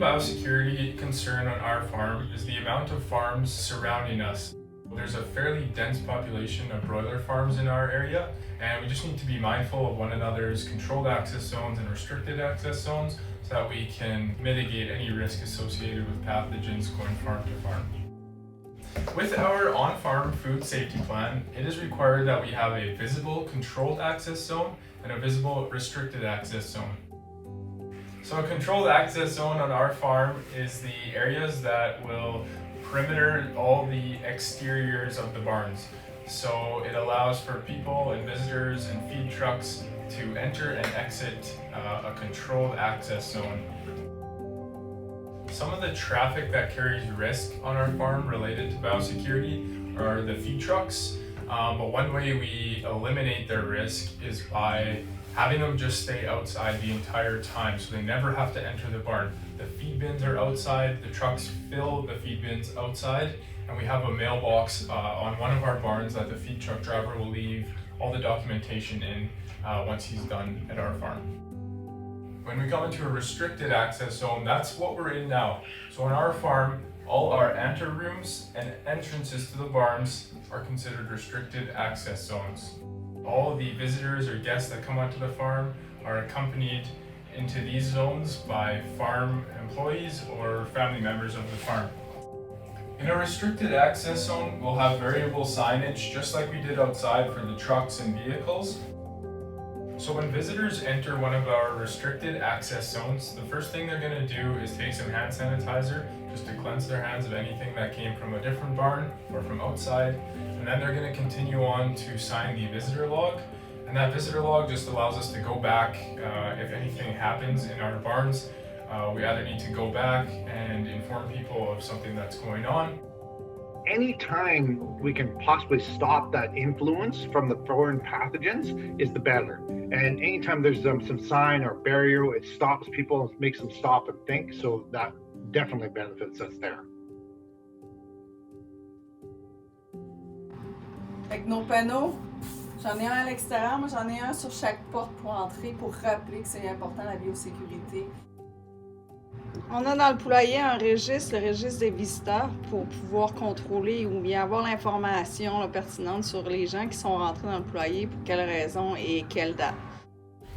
biosecurity concern on our farm is the amount of farms surrounding us. There's a fairly dense population of broiler farms in our area, and we just need to be mindful of one another's controlled access zones and restricted access zones so that we can mitigate any risk associated with pathogens going farm to farm. With our on-farm food safety plan, it is required that we have a visible controlled access zone and a visible restricted access zone. So a controlled access zone on our farm is the areas that will perimeter all the exteriors of the barns. So it allows for people and visitors and feed trucks to enter and exit a controlled access zone. Some of the traffic that carries risk on our farm related to biosecurity are the feed trucks, but one way we eliminate their risk is by having them just stay outside the entire time so they never have to enter the barn. The feed bins are outside, the trucks fill the feed bins outside, and we have a mailbox on one of our barns that the feed truck driver will leave all the documentation in once he's done at our farm. When we come into a restricted access zone, that's what we're in now. So on our farm, all our anterooms and entrances to the barns are considered restricted access zones. All the visitors or guests that come onto the farm are accompanied into these zones by farm employees or family members of the farm. In a restricted access zone, we'll have variable signage just like we did outside for the trucks and vehicles. So when visitors enter one of our restricted access zones, the first thing they're going to do is take some hand sanitizer just to cleanse their hands of anything that came from a different barn or from outside. And then they're going to continue on to sign the visitor log. And that visitor log just allows us to go back if anything happens in our barns. We either need to go back and inform people of something that's going on. Anytime we can possibly stop that influence from the foreign pathogens is the better. And anytime there's some sign or barrier, it stops people, makes them stop and think. So that definitely benefits us there. Avec nos panneaux, j'en ai un à l'extérieur, mais j'en ai un sur chaque porte pour entrer pour rappeler que c'est important la biosécurité. On a dans le poulailler un registre, le registre des visiteurs, pour pouvoir contrôler ou bien avoir l'information pertinente sur les gens qui sont rentrés dans le poulailler, pour quelles raisons et quelle date.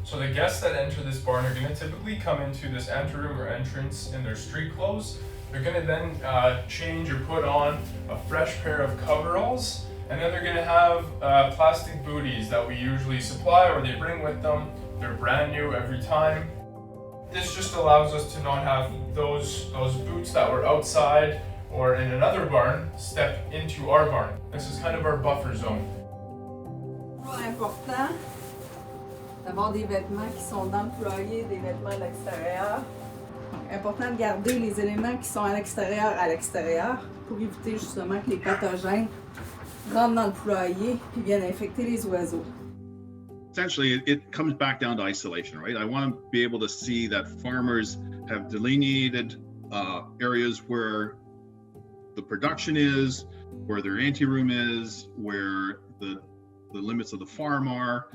So the guests that enter this barn are going to typically come into this anteroom or entrance in their street clothes. They're going to then change or put on a fresh pair of coveralls, and then they're going to have plastic booties that we usually supply or they bring with them. They're brand new every time. This just allows us to not have those boots that were outside or in another barn step into our barn. This is kind of our buffer zone. C'est important d'avoir des vêtements qui sont dans le poulailler, des vêtements à l'extérieur. Donc, important de garder les éléments qui sont à l'extérieur pour éviter justement que les pathogènes rentrent dans le poulailler et viennent infecter les oiseaux. Essentially, it comes back down to isolation, right? I want to be able to see that farmers have delineated areas where the production is, where their anteroom is, where the limits of the farm are.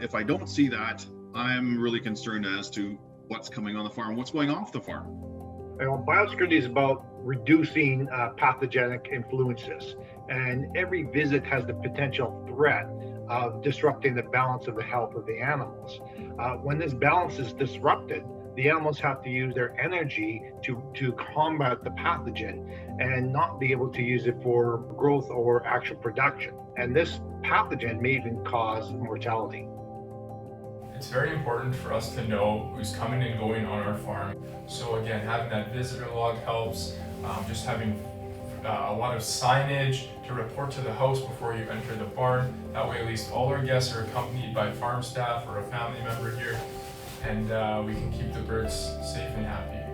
If I don't see that, I'm really concerned as to what's coming on the farm, what's going off the farm. Biosecurity is about reducing pathogenic influences, and every visit has the potential threat of disrupting the balance of the health of the animals. When this balance is disrupted, the animals have to use their energy to combat the pathogen and not be able to use it for growth or actual production. And this pathogen may even cause mortality. It's very important for us to know who's coming and going on our farm. So again, having that visitor log helps. Just having a lot of signage to report to the house before you enter the barn. That way at least all our guests are accompanied by farm staff or a family member here, and we can keep the birds safe and happy.